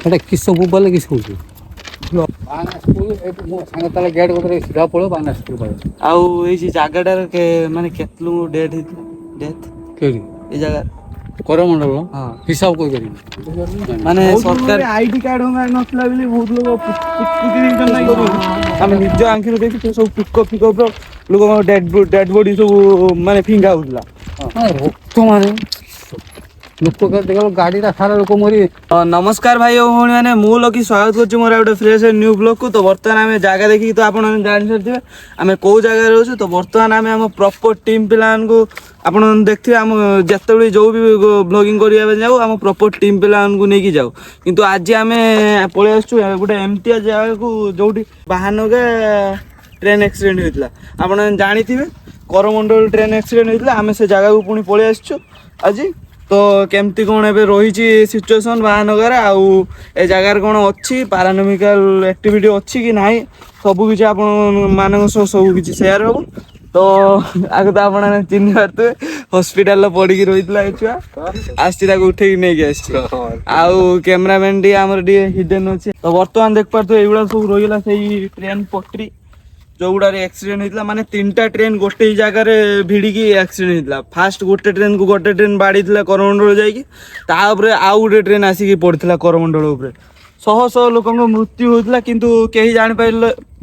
ଏଟା କିସ ମୋବାଇଲ କିସ ହଉଛି ବାହାନା ସ୍କୁଲ ଏଠି ମୋ ସାଙ୍ଗେ ତାହେଲେ ଗେଟ୍ କତିରେ ସିଧା ପଳେଇବ ବାହାନା ସ୍କୁଲ ପଳେଇବ। ଆଉ ଏଇ ଯେ ଜାଗାଟାର ମାନେ କେତେ ଲୋକ ଡେଥ୍ ହେଇଥିଲା ଡେଥ୍ କେଉଁଠି ଏଇ ଜାଗା କରମଣ୍ଡଳ ହଁ ହିସାବ କହିପାରିବି ମାନେ ବହୁତ ସରକାର ଲୋକଙ୍କର ଆଇଡି କାର୍ଡ ନଥିଲା ବୋଲି ବହୁତ ଲୋକ ପୁତି ଦେଇଛନ୍ତି ଆମେ ନିଜ ଆଖିରୁ ଦେଖିଛୁ ସବୁ ପିକ ଫିକ ଲୋକଙ୍କ ଡେଡ୍ ବଡି ସବୁ ମାନେ ଫିଙ୍ଗା ହଉଥିଲା। ରକ୍ତ ମାନେ ଲୋକ ଦେଖିବ ଗାଡ଼ିଟା ସାରା ଲୋକ ମରିବେ। ନମସ୍କାର ଭାଇ ଓ ଭଉଣୀ ମାନେ, ମୁଁ ଲକି ସ୍ୱାଗତ କରୁଛି ମୋର ଗୋଟେ ଫ୍ରେଶ୍ ନ୍ୟୁ ବ୍ଲଗକୁ। ତ ବର୍ତ୍ତମାନ ଆମେ ଜାଗା ଦେଖିକି ତ ଆପଣ ଜାଣିସାରିଥିବେ ଆମେ କେଉଁ ଜାଗାରେ ରହୁଛୁ। ତ ବର୍ତ୍ତମାନ ଆମେ ଆମ ପ୍ରପର ଟିମ୍ ପିଲାମାନଙ୍କୁ ଆପଣ ଦେଖିଥିବେ ଆମ ଯେତେବେଳେ ଯେଉଁ ବି ବ୍ଲଗିଂ କରିବା ପାଇଁ ଯାଉ ଆମ ପ୍ରପର ଟିମ୍ ପିଲାମାନଙ୍କୁ ନେଇକି ଯାଉ। କିନ୍ତୁ ଆଜି ଆମେ ପଳେଇ ଆସିଛୁ ଗୋଟେ ଏମିତିଆ ଜାଗାକୁ ଯେଉଁଠି ବାହାନଗା ଟ୍ରେନ୍ ଆକ୍ସିଡେଣ୍ଟ ହେଇଥିଲା। ଆପଣ ଜାଣିଥିବେ କରମଣ୍ଡଳ ଟ୍ରେନ୍ ଆକ୍ସିଡେଣ୍ଟ ହେଇଥିଲା। ଆମେ ସେ ଜାଗାକୁ ପୁଣି ପଳେଇ ଆସିଛୁ ଆଜି। ତ କେମିତି କ'ଣ ଏବେ ରହିଛି ସିଚୁଏସନ୍ ବାହାନଗାରେ, ଆଉ ଏ ଜାଗାରେ କ'ଣ ଅଛି ପାରାନମିକାଲ ଆକ୍ଟିଭିଟି ଅଛି କି ନାହିଁ, ସବୁ କିଛି ଆପଣ ମାନଙ୍କ ସହ ସବୁ କିଛି ସେୟାର ହବ। ତ ଆଗ ତ ଆପଣ ଚିହ୍ନି ପାରୁଥିବେ ହସ୍ପିଟାଲରେ ପଡ଼ିକି ରହିଥିଲା ଏ ଛୁଆ, ଆସିଛି ତାକୁ ଉଠେଇକି ନେଇକି ଆସିଛି। ଆଉ କ୍ୟାମେରାମ୍ୟାନ୍ ଟିକେ ଆମର ଟିକେ ହିଡେନ୍ ଅଛି। ତ ବର୍ତ୍ତମାନ ଦେଖିପାରୁଥିବେ ଏଇଗୁଡ଼ା ସବୁ ରହିଗଲା ସେଇ ଟ୍ରେନ୍ ପଟ୍ରି ଯୋଉଗୁଡାରେ ଆକ୍ସିଡେଣ୍ଟ ହେଇଥିଲା। ମାନେ 3ଟା ଟ୍ରେନ୍ ଗୋଟେ ଜାଗାରେ ଭିଡ଼ିକି ଆକ୍ସିଡେଣ୍ଟ ହେଇଥିଲା। ଫାଷ୍ଟ ଗୋଟେ ଟ୍ରେନ୍କୁ ଗୋଟେ ଟ୍ରେନ୍ ବାଡ଼େଇଥିଲା କରମଣ୍ଡଳ ଯାଇକି, ତା ଉପରେ ଆଉ ଗୋଟେ ଟ୍ରେନ୍ ଆସିକି ପଡ଼ିଥିଲା କରମଣ୍ଡଳ ଉପରେ। ଶହ ଶହ ଲୋକଙ୍କ ମୃତ୍ୟୁ ହୋଇଥିଲା, କିନ୍ତୁ କେହି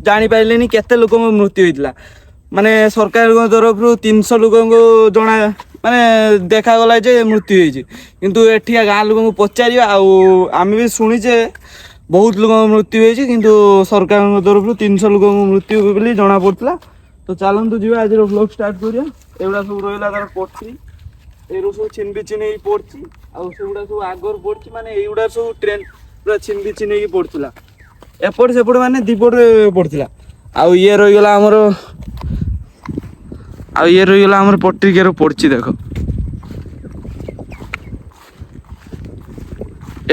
ଜାଣିପାରିଲେନି କେତେ ଲୋକଙ୍କ ମୃତ୍ୟୁ ହେଇଥିଲା। ମାନେ ସରକାରଙ୍କ ତରଫରୁ 300 ଲୋକଙ୍କୁ ମାନେ ଦେଖାଗଲା ଯେ ମୃତ୍ୟୁ ହେଇଛି, କିନ୍ତୁ ଏଠିକା ଗାଁ ଲୋକଙ୍କୁ ପଚାରିବା ଆଉ ଆମେ ବି ଶୁଣିଛେ ବହୁତ ଲୋକଙ୍କ ମୃତ୍ୟୁ ହେଇଛି, କିନ୍ତୁ ସରକାରଙ୍କ ତରଫରୁ 300 ଲୋକଙ୍କ ମୃତ୍ୟୁ ବୋଲି ଜଣା ପଡୁଥିଲା। ତ ଚାଲନ୍ତୁ ଯିବା ଆଜିର ବ୍ଲଗ ଷ୍ଟାର୍ଟ କରିବା। ଏଗୁଡ଼ା ସବୁ ରହିଲା ତାର ପଟ୍ରି, ଏଇରୁ ସବୁ ଛିନ୍ ବିଛିନ୍ ହେଇକି ପଡିଛି, ଆଉ ସେଗୁଡ଼ା ସବୁ ଆଗରୁ ପଡିଛି। ମାନେ ଏଇଗୁଡ଼ା ସବୁ ଟ୍ରେନ୍ ପୁରା ଛିନ୍ ବିଛିନ୍ ହେଇକି ପଡିଥିଲା, ଏପଟ ସେପଟ ମାନେ ଦିପଟରେ ପଡିଥିଲା। ଆଉ ଇଏ ରହିଗଲା ଆମର ପଟ୍ରି କେର ପଡିଛି ଦେଖ,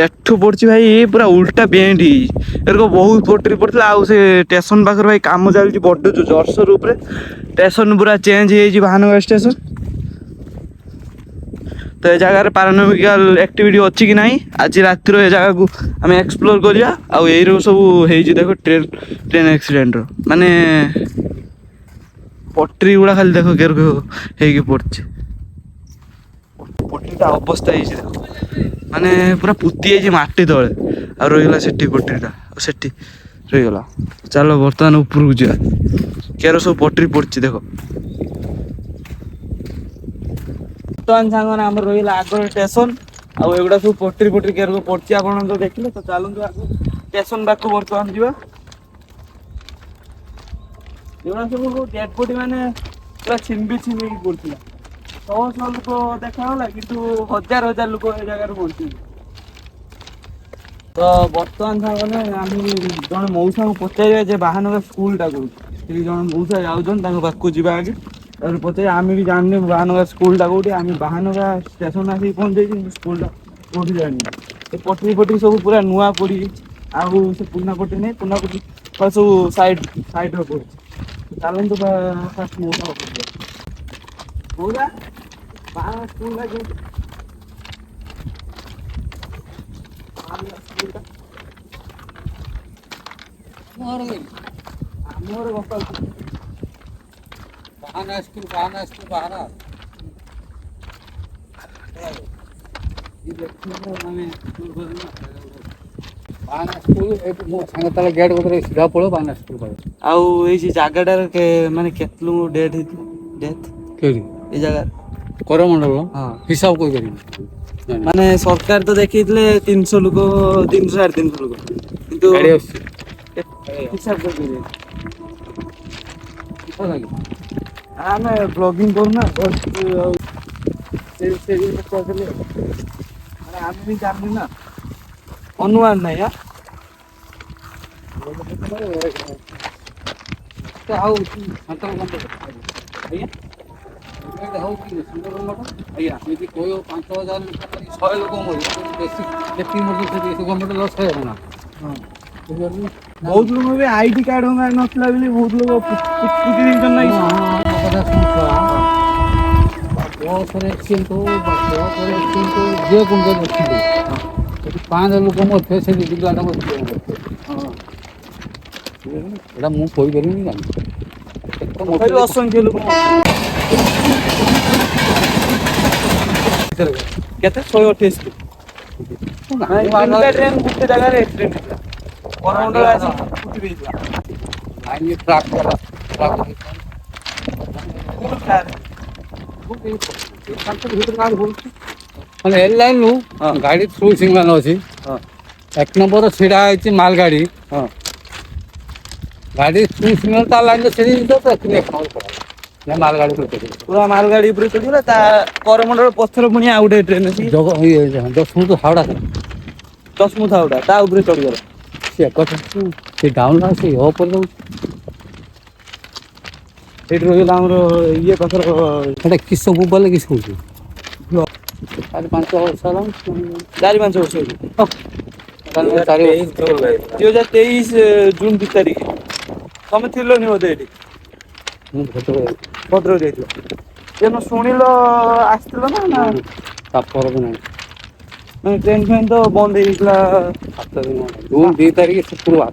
ଏଠୁ ପଡୁଛି ଭାଇ ପୁରା ଉଲ୍ଟା ବେଣ୍ଡ ହେଇଛି। ଏରକ ବହୁତ ପଟ୍ରି ପଡିଥିଲା। ଆଉ ସେ ଷ୍ଟେସନ ପାଖରେ ଭାଇ କାମ ଚାଲିଛି ବଡ ଜୋରସୋର ଉପରେ। ଷ୍ଟେସନ ପୁରା ଚେଞ୍ଜ ହେଇଯାଇଛି ବାହାନଗା ଷ୍ଟେସନ। ତ ଏ ଜାଗାରେ ପାରାନମିକାଲ ଆକ୍ଟିଭିଟି ଅଛି କି ନାହିଁ ଆଜି ରାତିର ଏ ଜାଗାକୁ ଆମେ ଏକ୍ସପ୍ଲୋର କରିବା। ଆଉ ଏଇରୁ ସବୁ ହେଇଛି ଦେଖ ଟ୍ରେନ୍ ଆକ୍ସିଡେଣ୍ଟର ମାନେ ପଟ୍ରି ଗୁଡ଼ା ଖାଲି ଦେଖ କେର ହେଇକି ପଡିଛି। ପଟ୍ରିଟା ଅବସ୍ଥା ହେଇଛି ଦେଖ, ମାନେ ପୁରା ପୋତି ଯାଇଛି ମାଟି ତଳେ। ଆଉ ରହିଗଲା ସେଠି ପଟ୍ରିଟା, ଆଉ ସେଠି ରହିଗଲା। ଚାଲ ବର୍ତ୍ତମାନ ଉପରକୁ ଯିବା। କେର ସବୁ ପଟ୍ରି ପଡିଛି ଦେଖ। ବର୍ତ୍ତମାନ ସାଙ୍ଗମାନେ ଆମର ରହିଲା ଆଗରେ ଷ୍ଟେସନ, ଆଉ ଏଗୁଡ଼ା ସବୁ ପଟ୍ରି କେରକ ପଡିଛି ଆପଣ ତ ଦେଖିଲେ। ତ ଚାଲନ୍ତୁ ଆଗ ଷ୍ଟେସନ ପାଖକୁ ବର୍ତ୍ତମାନ ଯିବା। ଏଗୁଡ଼ା ସବୁ ଡେଡ୍ ବଡି ମାନେ ପୁରା ଛିନ୍ ବିଛିନ୍ ହେଇକି ପଡିଥିଲା। ଶହ ଶହ ଲୋକ ଦେଖାଗଲା, କିନ୍ତୁ ହଜାର ହଜାର ଲୋକ ଏ ଜାଗାରେ ବଞ୍ଚିଲେ। ତ ବର୍ତ୍ତମାନ ସାଙ୍ଗମାନେ ଆମେ ଜଣେ ମଉସାଙ୍କୁ ପଚାରିବା ଯେ ବାହାନଗା ସ୍କୁଲଟା କୋଉଠି। ସେଠି ଜଣେ ମଉସା ଯାଉଛନ୍ତି, ତାଙ୍କ ପାଖକୁ ଯିବା ଆগে। ତାପରେ ପଚାରିବା, ଆମେ ବି ଜାଣିନେ ବାହାନଗା ସ୍କୁଲଟା କୋଉଠି। ଆମେ ବାହାନଗା ଷ୍ଟେସନ ଆସିକି ପହଞ୍ଚିଯାଇଛୁ, କିନ୍ତୁ ସ୍କୁଲଟା କୋଉଠି ଜାଣିନୁ। ଏ ପଟ୍ରି ସବୁ ପୁରା ନୂଆ ପଡିଯାଇଛି, ଆଉ ସେ ପୁରୁଣା ପଟ୍ରି ନାହିଁ। ପୁରୁଣା ପଟ୍ରି ସବୁ ସାଇଡରେ ପଡିଛି। ଚାଲନ୍ତୁ ଫାଷ୍ଟ ମଉସା ପଚାରିବା। ମଉସା, ବାହାନଗା ସ୍କୁଲଟା କୋଉଠି? ଆମର ଗୋପାଳପୁର ବାହାନା ସ୍କୁଲ ବାହାନା ବାହାନା ସ୍କୁଲ ଏଠି ମୋ ସାଙ୍ଗେ ତାହେଲେ ଗେଟ୍ କତିରେ ସିଧା ପଳେଇବ ବାହାନା ସ୍କୁଲ ପଳେଇବ। ଆଉ ଏଇ ଯେ ଜାଗାଟାର ମାନେ କେତେ ଲୋକ ଡେଥ୍ ହେଇଥିଲା ଡେଥ୍ କେଉଁଠି ଏଇ ଜାଗାରେ କରମଣ୍ଡଳ ହଁ। ହିସାବ କହିପାରିବି ମାନେ ସରକାର ତ ଦେଖେଇଥିଲେ 300 ଲୋକ, 300 ସାଢ଼େ 300 ଲୋକ, କିନ୍ତୁ ଗାଡ଼ି ଆସୁଛି ହିସାବ କରିପାରିବେ। କିସ ଲାଗି ଆମେ ବ୍ଲଗିଂ କରୁନା ସେ ପଚାରିଲେ ଆମେ ବି ଜାଣିନୁ ନା, ଅନୁମାନ ନାହିଁ। ଆଉ ଆଜ୍ଞା ହଉଛି ସୁନ୍ଦର ମଠ ଆଜ୍ଞା ଯଦି କହିବ 5,000 100 ଲୋକ ମରିବେ, ବେଶୀ ଯେତିକି ମରୁଛନ୍ତି ସେତିକି ଗଭର୍ଣ୍ଣମେଣ୍ଟ ଲସ୍ ଖାଇବ ନା। ବୁଝିପାରୁଛନ୍ତି ବହୁତ ଲୋକ ବି ଆଇଡି କାର୍ଡ ନଥିଲା ବୋଲି ବହୁତ ଲୋକ ପୁତି ଦେଇଛନ୍ତି। ବସରେ ଏକ୍ସିଡେଣ୍ଟ ହଉ ବା ଟ୍ରକରେ ଏକ୍ସିଡେଣ୍ଟ ହଉ, ଯେକୌଣସି ଏକ୍ସିଡେଣ୍ଟ ହଉ ସେଠି 5 ଲୋକ ମରିଥିବେ ସେଠି ପିଲାଟା ମରିଥିବ ଏଇଟା ମୁଁ କହିପାରିବିନି ଜାଣି ତଥାପି ଅସଂଖ୍ୟ ଲୋକ କେତେ 128 ଟ୍ରେନ୍ ଗୋଟେ ଜାଗାରେ ଆକ୍ସିଡେଣ୍ଟ ହେଇଥିଲା କରମଣ୍ଡଳ ଆସି ଫୁଟି ଦେଇଥିଲା ଲାଇନ୍ ଟ୍ରାକ୍ କଲା ମାନେ ଏ ଲାଇନ୍ରୁ ଗାଡ଼ି ଥ୍ରୁ ସିଗ୍ନାଲ ଅଛି 1 ନମ୍ବର ଛିଡ଼ା ହେଇଛି ମାଲ ଗାଡ଼ି ଗାଡ଼ି ଥ୍ରୁ ସିଗ୍ନାଲ ତା ଲାଇନ୍ରେ ଛିଡ଼ି ମାଲ ଗାଡ଼ି ପୁରା ମାଲଗାଡ଼ି ଉପରେ ଚଢିଗଲା ତା କରମଣ୍ଡଳ ପଥର ପୁଣି ଆଉ ଗୋଟେ ଟ୍ରେନ୍ ଅଛି ଜଗତସିଂହପୁର ହାଉଡ଼ା ଦଶମୁଥ ହାଉଡ଼ା ତା ଉପରେ ଚଢିଗଲା ସେ ଡାଉନ୍ ସେ ଉପରେ ରହୁଛି ସେଇଠି ରହିଗଲା ଆମର ଇଏ ପାଖର ସେଟା କିସ ବୋବାଲେ କିସ କହୁଛି 4-5 ବର୍ଷ ହେଲାଣି 4-5 ବର୍ଷ ହେଇଛି 2023 ଜୁନ୍ 2 ତାରିଖ ତମେ ଥିଲନି ବୋଧେ ଏଠି ଭଦ୍ରକ ଯାଇଥିଲ ଯେନ ଶୁଣିଲ ଆସିଥିଲ ନା ତା ପରକୁ ନାହିଁ ମାନେ ଟ୍ରେନ୍ ଫ୍ରେନ୍ ତ ବନ୍ଦ ହେଇଯାଇଥିଲା 7 ଦିନ ଜୁନ୍ 2 ତାରିଖ ଶୁକ୍ରବାର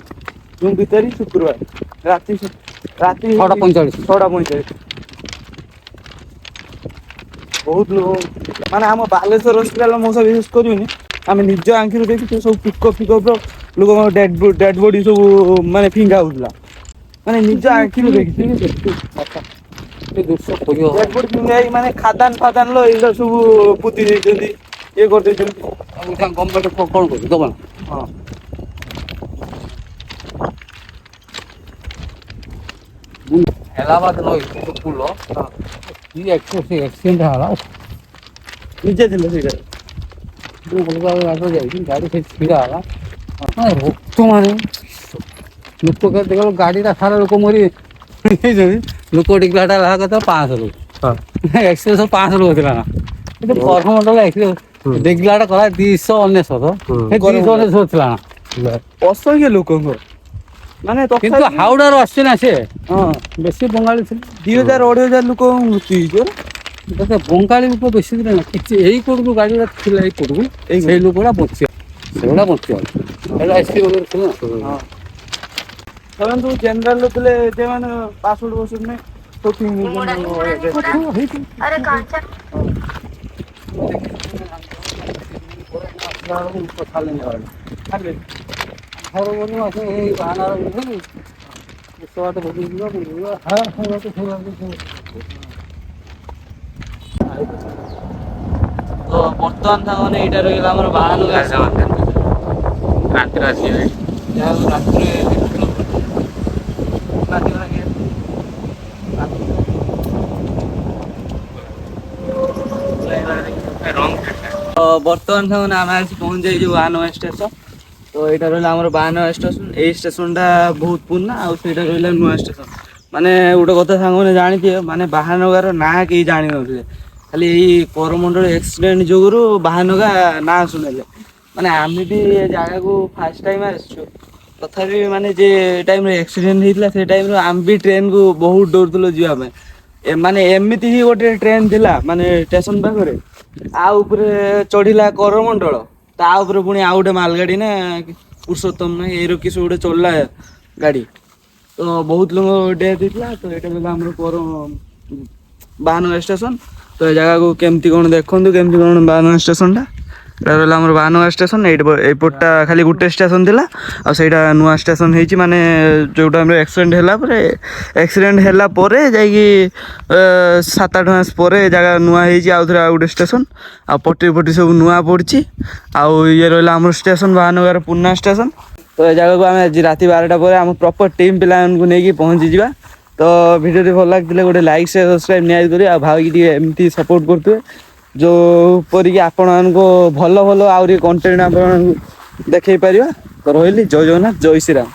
ଜୁନ୍ 2 ତାରିଖ ଶୁକ୍ରବାର ରାତି 6:45 ବହୁତ ଲୋକ ମାନେ ଆମ ବାଲେଶ୍ୱର ହସ୍ପିଟାଲ ମଉସା ବିଶେଷ କରିବୁନି ଆମେ ନିଜ ଆଖିରୁ ଦେଖିଛୁ ସବୁ ପିକଅପ୍ର ଲୋକଙ୍କ ଡେଡ୍ ବଡି ସବୁ ମାନେ ଫିଙ୍ଗା ହଉଥିଲା ମାନେ ନିଜ ଆଖିରୁ ଦେଖିଛୁ ଦୃଶ୍ୟ କହିବ ଡେଡ୍ ବଡି ଫିଙ୍ଗା ହେଇକି ମାନେ ଖାଦାନ ଏଇଟା ସବୁ ପୋତି ଦେଇଛନ୍ତି ଇଏ କରିଦେଇଛନ୍ତି ଗଭର୍ଣ୍ଣମେଣ୍ଟ କ'ଣ କରୁଛି ଦବା ହଁ ଏଲାହାବାଦ ନଈ ପୁଲ କି ଆକ୍ସିଡେଣ୍ଟ ହେଲା ନିଜେ ଥିଲେ ସେଇଟା ଯାଇଛି ଗାଡ଼ି ସେଠି ଛିଡ଼ା ହେଲା ରକ୍ତ ମାନେ ଲୋକ ଦେଖିବ ଗାଡ଼ିଟା ସାରା ଲୋକ ମରି ହେଇଛନ୍ତି ଲୋକ ଟିକିଲାଟା ହେଲା କଥା 500 ଲୋକ ଏକ୍ସିଡେଣ୍ଟ 500 ଲୋକ ଥିଲା ନା କିନ୍ତୁ କରମଣ୍ଡଳ ଏକ୍ସିଡେଣ୍ଟ ଦେଖିଲାଟା କଲା 299 ଥିଲା ନା ଅସଂଖ୍ୟ ଲୋକଙ୍କର ମାନେ କିନ୍ତୁ ହାଉଡ଼ାରୁ ଆସୁଛି ନା ସେ ହଁ ବେଶୀ ବଙ୍ଗାଳୀ ଥିଲେ 2000-2500 ଲୋକ ମୃତ୍ୟୁ ହେଇଛି ବଙ୍ଗାଳୀ ଲୋକ ବେଶୀ ଥିଲେ ନା କିଛି ଏଇ କୋଡ଼କୁ ଗାଡ଼ିଟା ଥିଲା ଏଇ କୋଡ଼କୁ ସେଇ ଲୋକଟା ବଞ୍ଚିବ ସେଗୁଡ଼ା ବଞ୍ଚିବ ଏଇଟା ଏସି ବଗେରେ ଥିଲା ଧରନ୍ତୁ ଜେନେରାଲ ଥିଲେ ଯେମାନେ ପାସପୋର୍ଟ ବସୁት ନାହିଁ ତ ବର୍ତ୍ତମାନ ସାଙ୍ଗମାନେ ଏଇଟା ରହିଗଲା ଆମର ବାହାନ ରାତିରେ ଆସିବେ ବର୍ତ୍ତମାନ ସାଙ୍ଗମାନେ ଆମେ ଆସି ପହଞ୍ଚିଯାଇଛୁ ବାହାନଗା ଷ୍ଟେସନ ତ ଏଇଟା ରହିଲା ଆମର ବାହାନଗା ଷ୍ଟେସନ ଏଇ ଷ୍ଟେସନଟା ବହୁତ ପୁରୁଣା ଆଉ ସେଇଟା ରହିଲା ନୂଆ ଷ୍ଟେସନ ମାନେ ଗୋଟେ କଥା ସାଙ୍ଗମାନେ ଜାଣିଥିବେ ମାନେ ବାହାନଗାର ନାଁ କେହି ଜାଣିନଥିଲେ ଖାଲି ଏଇ କରମଣ୍ଡଳ ଆକ୍ସିଡେଣ୍ଟ ଯୋଗୁରୁ ବାହାନଗା ନାଁ ଶୁଣିଲେ ମାନେ ଆମେ ବି ଏ ଜାଗାକୁ ଫାର୍ଷ୍ଟ ଟାଇମ୍ ଆସିଛୁ ତଥାପି ମାନେ ଯେ ଟାଇମ୍ରେ ଆକ୍ସିଡେଣ୍ଟ ହେଇଥିଲା ସେ ଟାଇମ୍ରେ ଆମେ ବି ଟ୍ରେନ୍କୁ ବହୁତ ଡରୁଥିଲୁ ଯିବା ପାଇଁ ମାନେ ଏମିତି ହିଁ ଗୋଟେ ଟ୍ରେନ୍ ଥିଲା ମାନେ ଷ୍ଟେସନ ପାଖରେ ଆ ଉପରେ ଚଢିଲା କରମଣ୍ଡଳ ତା ଉପରେ ପୁଣି ଆଉ ଗୋଟେ ମାଲଗାଡି ନା ପୁରୁଷୋତ୍ତମ ନା ଏଇର କିଛି ଗୋଟେ ଚଢିଲା ଗାଡି ତ ବହୁତ ଲୋକ ଡେଥ୍ ହେଇଥିଲା ତ ଏଇଟା ହେଲା ଆମର ବାହାନଗା ଷ୍ଟେସନ ତ ଏ ଜାଗାକୁ କେମିତି କଣ ଦେଖନ୍ତୁ କେମିତି କଣ ବାହାନଗା ଷ୍ଟେସନଟା ଏଇଟା ରହିଲା ଆମର ବାହାନଗା ଷ୍ଟେସନ ଏଇପଟଟା ଖାଲି ଗୋଟେ ଷ୍ଟେସନ ଥିଲା ଆଉ ସେଇଟା ନୂଆ ଷ୍ଟେସନ ହେଇଛି ମାନେ ଯୋଉ ଟାଇମ୍ରେ ଆକ୍ସିଡେଣ୍ଟ ହେଲା ପରେ ଯାଇକି 7-8 ମାସ ପରେ ଏ ଜାଗା ନୂଆ ହେଇଛି ଆଉ ଥରେ ଆଉ ଗୋଟେ ଷ୍ଟେସନ ଆଉ ପଟି ସବୁ ନୂଆ ପଡ଼ିଛି ଆଉ ଇଏ ରହିଲା ଆମର ଷ୍ଟେସନ ବାହାନଗାର ପୁରୁଣା ଷ୍ଟେସନ ତ ଏ ଜାଗାକୁ ଆମେ ଆଜି ରାତି 12ଟା ପରେ ଆମ ପ୍ରପର ଟିମ୍ ପିଲାମାନଙ୍କୁ ନେଇକି ପହଞ୍ଚିଯିବା ତ ଭିଡ଼ିଓଟି ଭଲ ଲାଗିଥିଲେ ଗୋଟେ ଲାଇକ୍ ସେୟାର ସବସ୍କ୍ରାଇବ୍ ନିହାତି କରିବେ ଆଉ ଭାଇକି ଟିକେ ଏମିତି ସପୋର୍ଟ କରୁଥିବେ ଯୋଉପରିକି ଆପଣମାନଙ୍କୁ ଭଲ ଆହୁରି କଣ୍ଟେଣ୍ଟ ଆପଣମାନଙ୍କୁ ଦେଖେଇ ପାରିବା ତ ରହିଲି ଜୟ ଜଗନ୍ନାଥ ଜୟ ଶ୍ରୀରାମ।